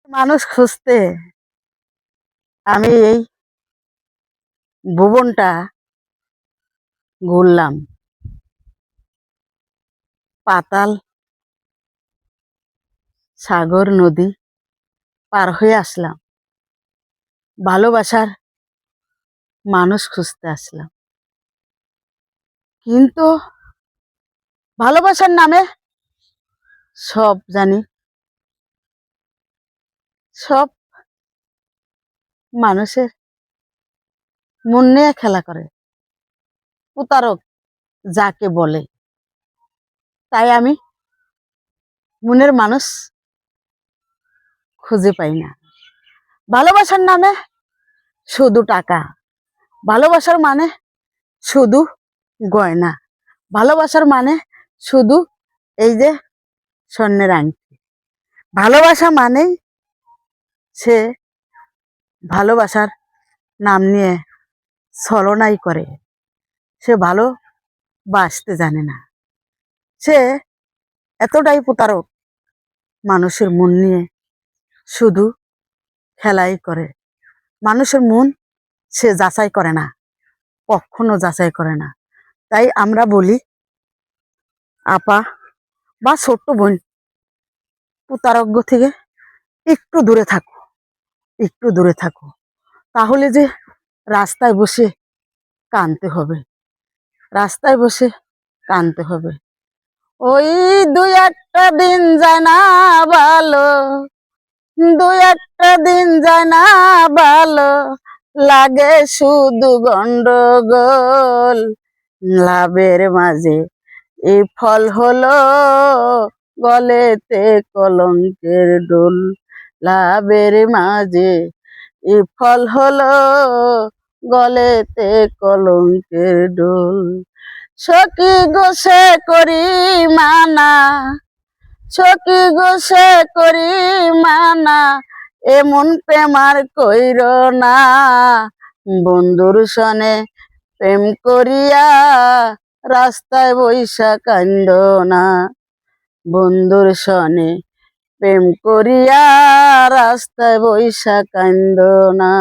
মানুষ খুঁজতে আমি এই ভুবনটা ঘুরলাম, পাতাল সাগর নদী পার হয়ে আসলাম, ভালোবাসার মানুষ খুঁজতে আসলাম। কিন্তু ভালোবাসার নামে সব জানি, সব মানুষের মন নিয়ে খেলা করে, প্রতারক যাকে বলে। তাই আমি মনের মানুষ খুঁজে পাই না। ভালোবাসার নামে শুধু টাকা, ভালোবাসার মানে শুধু গয়না, ভালোবাসার মানে শুধু এই যে স্বর্ণের আংটি। ভালোবাসা মানেই সে ভালোবাসার নাম নিয়ে ছলনাই করে, সে ভালোবাসতে জানে না, সে এতটাই প্রতারক, মানুষের মন নিয়ে শুধু খেলাই করে। মানুষের মন সে যাচাই করে না, কখনো যাচাই করে না। তাই আমরা বলি, আপা বা ছোট্ট বোন, প্রতারক থেকে একটু দূরে থাকো, একটু দূরে থাকো। তাহলে যে রাস্তায় বসে কাঁদতে হবে, রাস্তায় বসে কাঁদতে হবে। ওই দুই একটা দিন যায় না ভালো, দুই একটা দিন যায় না ভালো, লাগে শুধু গন্ডগোল। লাভের মাঝে এই ফল হলো গলেতে কলঙ্কের ডোল। লাভের মাঝে এই ফল হলো গলেতে কলঙ্কের ডোল। সখী গোসে করি মানা, সখী গোসে করি মানা, এমন প্রেমার কইর না। বন্ধুর সনে প্রেম করিয়া রাস্তায় বৈশা কান্দ না, বন্ধুর সনে প্রেম করিয়া রাস্তায় বৈশা কান্দ না।